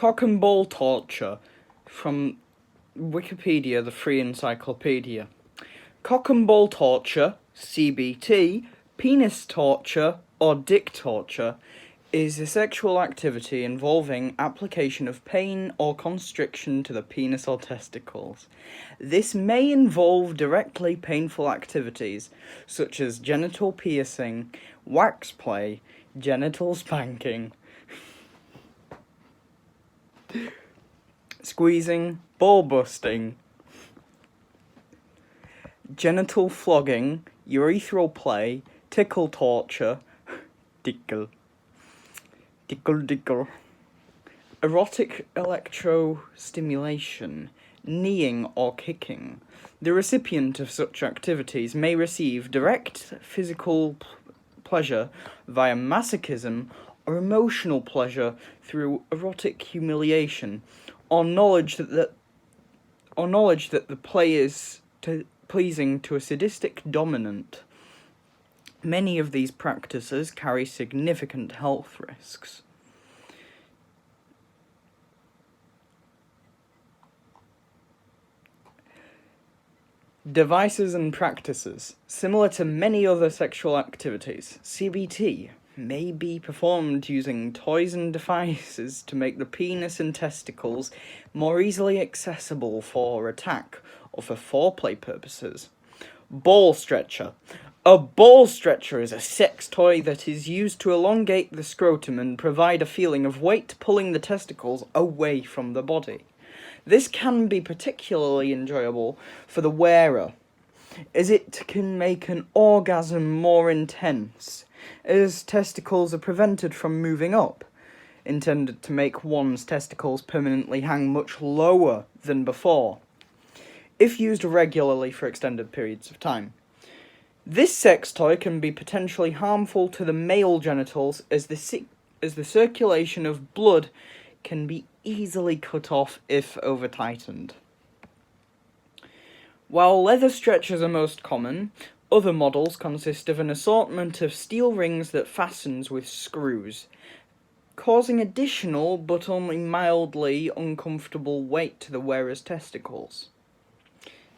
Cock and ball torture, from Wikipedia, the free encyclopaedia. Cock and ball torture, CBT, penis torture, or dick torture, is a sexual activity involving application of pain or constriction to the penis or testicles. This may involve directly painful activities, such as genital piercing, wax play, genital spanking, squeezing, ball busting, genital flogging, urethral play, tickle torture, tickle, erotic electrostimulation, kneeing or kicking. The recipient of such activities may receive direct physical pleasure via masochism or emotional pleasure through erotic humiliation, or knowledge that the play is pleasing to a sadistic dominant. Many of these practices carry significant health risks. Devices and practices. Similar to many other sexual activities, CBT may be performed using toys and devices to make the penis and testicles more easily accessible for attack or for foreplay purposes. Ball stretcher. A ball stretcher is a sex toy that is used to elongate the scrotum and provide a feeling of weight pulling the testicles away from the body. This can be particularly enjoyable for the wearer, as it can make an orgasm more intense, as testicles are prevented from moving up, intended to make one's testicles permanently hang much lower than before, if used regularly for extended periods of time. This sex toy can be potentially harmful to the male genitals, as the circulation of blood can be easily cut off if over-tightened. While leather stretchers are most common, other models consist of an assortment of steel rings that fastens with screws, causing additional but only mildly uncomfortable weight to the wearer's testicles.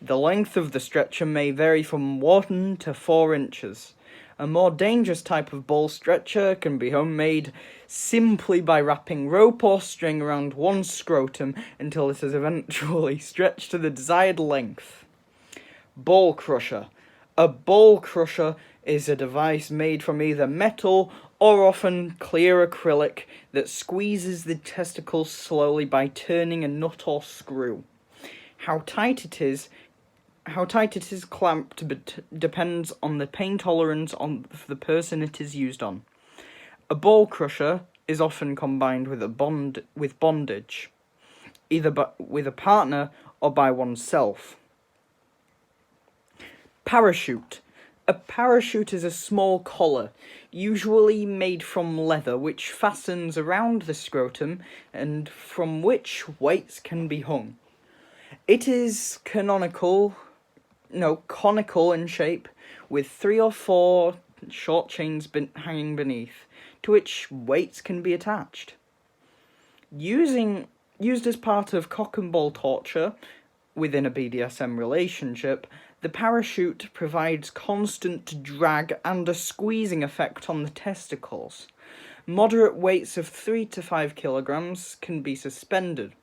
The length of the stretcher may vary from 1 to 4 inches. A more dangerous type of ball stretcher can be homemade simply by wrapping rope or string around one's scrotum until it is eventually stretched to the desired length. Ball crusher. A ball crusher is a device made from either metal or often clear acrylic that squeezes the testicles slowly by turning a nut or screw. How tight it is clamped depends on the pain tolerance of the person it is used on. A ball crusher is often combined with bondage, either with a partner or by oneself. Parachute. A parachute is a small collar, usually made from leather, which fastens around the scrotum and from which weights can be hung. It is conical in shape, with 3 or 4 short chains hanging beneath, to which weights can be attached. Used as part of cock and ball torture within a BDSM relationship, the parachute provides constant drag and a squeezing effect on the testicles. Moderate weights of 3 to 5 kilograms can be suspended,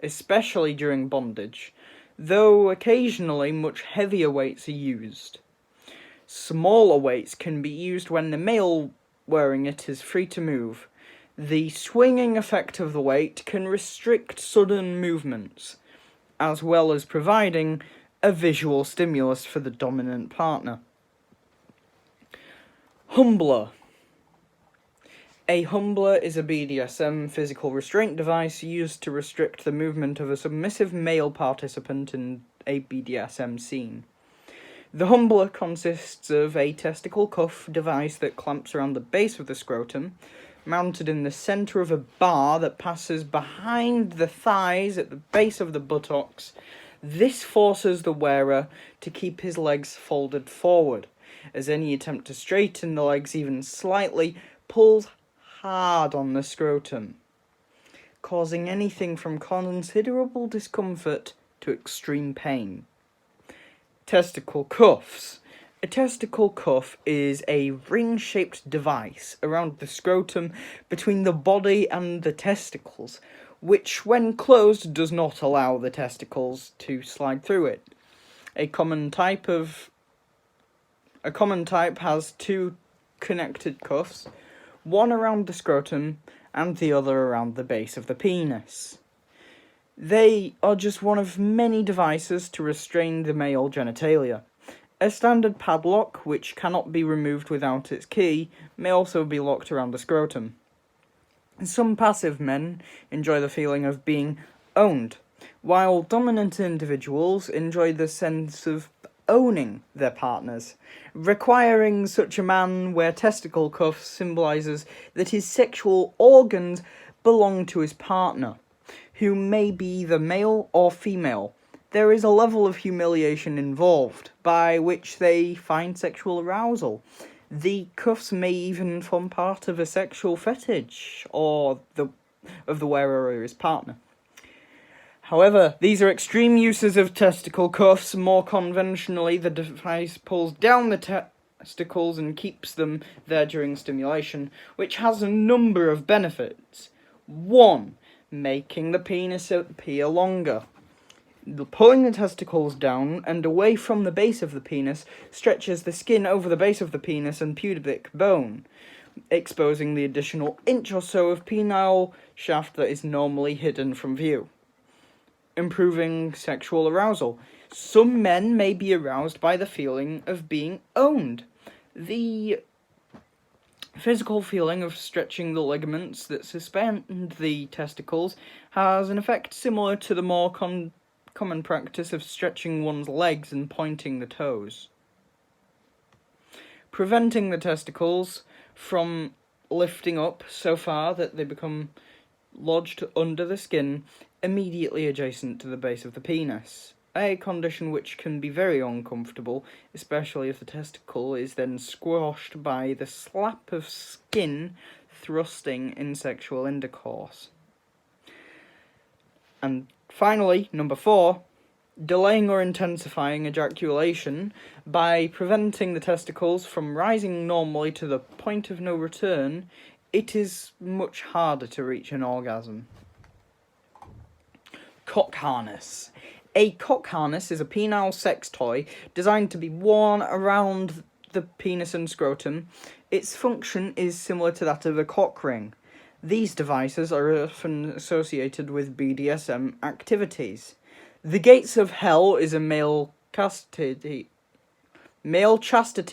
especially during bondage, though occasionally much heavier weights are used. Smaller weights can be used when the male wearing it is free to move. The swinging effect of the weight can restrict sudden movements, as well as providing a visual stimulus for the dominant partner. Humbler. A humbler is a BDSM physical restraint device used to restrict the movement of a submissive male participant in a BDSM scene. The humbler consists of a testicle cuff device that clamps around the base of the scrotum, mounted in the center of a bar that passes behind the thighs at the base of the buttocks. This forces the wearer to keep his legs folded forward, as any attempt to straighten the legs even slightly pulls hard on the scrotum. causing anything from considerable discomfort to extreme pain. Testicle cuffs. A testicle cuff is a ring-shaped device around the scrotum between the body and the testicles, which, when closed, does not allow the testicles to slide through it. A common type has two connected cuffs, one around the scrotum and the other around the base of the penis. They are just one of many devices to restrain the male genitalia. A standard padlock, which cannot be removed without its key, may also be locked around the scrotum. Some passive men enjoy the feeling of being owned, while dominant individuals enjoy the sense of owning their partners. Requiring such a man wear testicle cuffs symbolises that his sexual organs belong to his partner, who may be either male or female. There is a level of humiliation involved, by which they find sexual arousal. The cuffs may even form part of a sexual fetish of the wearer or his partner. However, these are extreme uses of testicle cuffs. More conventionally, the device pulls down the testicles and keeps them there during stimulation, which has a number of benefits. 1. Making the penis appear longer. Pulling the testicles down and away from the base of the penis stretches the skin over the base of the penis and pubic bone, exposing the additional inch or so of penile shaft that is normally hidden from view. Improving sexual arousal. Some men may be aroused by the feeling of being owned. The physical feeling of stretching the ligaments that suspend the testicles has an effect similar to the more common practice of stretching one's legs and pointing the toes. Preventing the testicles from lifting up so far that they become lodged under the skin immediately adjacent to the base of the penis, a condition which can be very uncomfortable, especially if the testicle is then squashed by the slap of skin thrusting in sexual intercourse. And finally, number 4, delaying or intensifying ejaculation by preventing the testicles from rising normally to the point of no return. It is much harder to reach an orgasm. Cock harness. A cock harness is a penile sex toy designed to be worn around the penis and scrotum. Its function is similar to that of a cock ring. These devices are often associated with BDSM activities. The Gates of Hell is a male chastity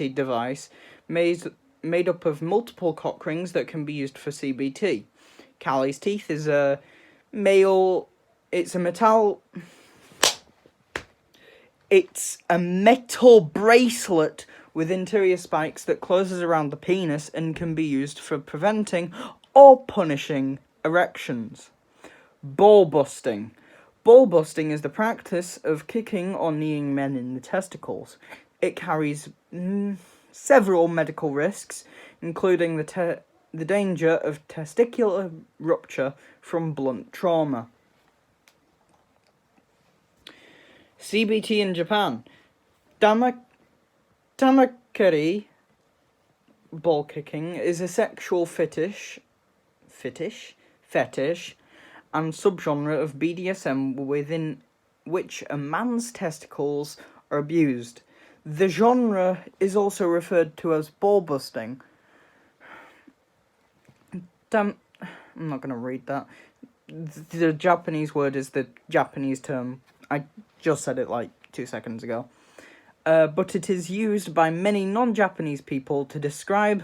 device made up of multiple cock rings that can be used for CBT. Callie's Teeth is a metal bracelet with interior spikes that closes around the penis and can be used for preventing or punishing erections. Ball busting. Ball busting is the practice of kicking or kneeing men in the testicles. It carries several medical risks, including the danger of testicular rupture from blunt trauma. CBT in Japan. Tamakeri ball kicking is a sexual fetish and subgenre of BDSM within which a man's testicles are abused. The genre is also referred to as ball busting. I'm not going to read that. The Japanese word is the Japanese term. I just said it like 2 seconds ago. But it is used by many non-Japanese people to describe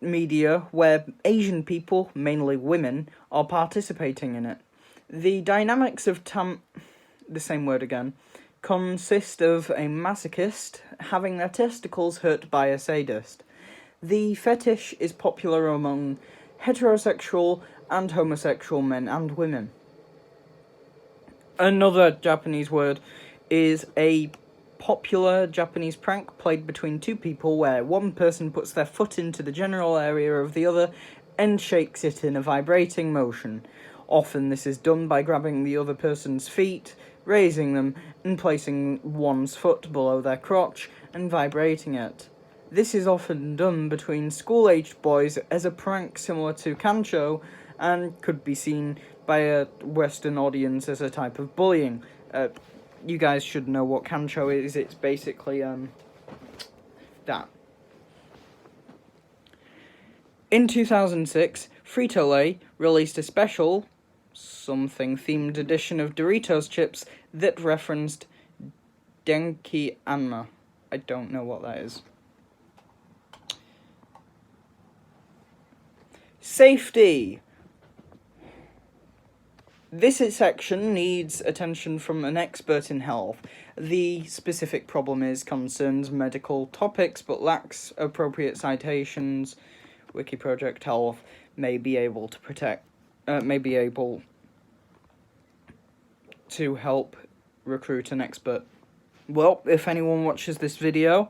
media where Asian people, mainly women, are participating in it. The dynamics of the same word again, consist of a masochist having their testicles hurt by a sadist. The fetish is popular among heterosexual and homosexual men and women. Another Japanese word is a popular Japanese prank played between two people where one person puts their foot into the genital area of the other and shakes it in a vibrating motion. Often this is done by grabbing the other person's feet, raising them, and placing one's foot below their crotch and vibrating it. This is often done between school-aged boys as a prank similar to Kancho, and could be seen by a Western audience as a type of bullying. You guys should know what Kancho is. It's basically that. In 2006, Frito-Lay released a special something-themed edition of Doritos chips that referenced Denki Anma. I don't know what that is. Safety. This section needs attention from an expert in health. The specific problem concerns medical topics but lacks appropriate citations. Wiki Project Health may be able to help recruit an expert. Well, if anyone watches this video,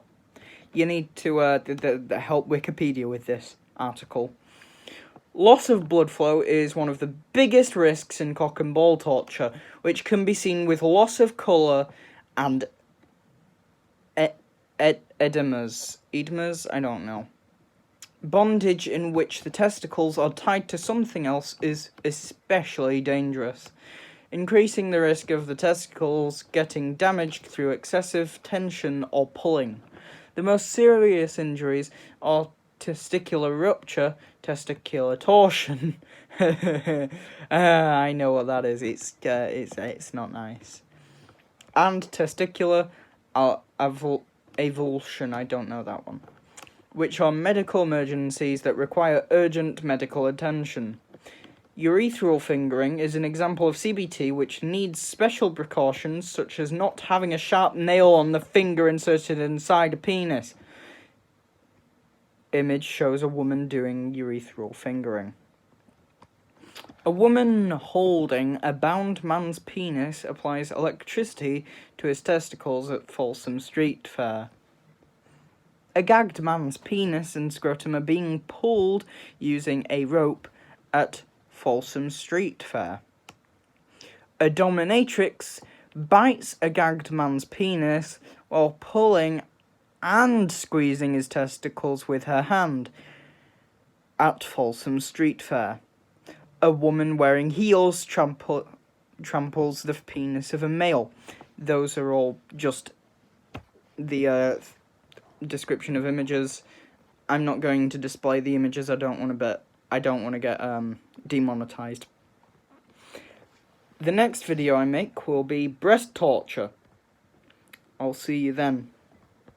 you need to help Wikipedia with this article. Loss of blood flow is one of the biggest risks in cock and ball torture, which can be seen with loss of colour and edemas. Edemas? I don't know. Bondage in which the testicles are tied to something else is especially dangerous, increasing the risk of the testicles getting damaged through excessive tension or pulling. The most serious injuries are testicular rupture, testicular torsion. I know what that is. It's not nice. And testicular avulsion. I don't know that one. Which are medical emergencies that require urgent medical attention. Urethral fingering is an example of CBT which needs special precautions, such as not having a sharp nail on the finger inserted inside a penis. Image shows a woman doing urethral fingering. A woman holding a bound man's penis applies electricity to his testicles at Folsom Street Fair. A gagged man's penis and scrotum are being pulled using a rope at Folsom Street Fair. A dominatrix bites a gagged man's penis while pulling and squeezing his testicles with her hand at Folsom Street Fair. A woman wearing heels tramples the penis of a male. Those are all just the description of images. I'm not going to display the images. I don't want to get demonetized. The next video I make will be breast torture. I'll see you then.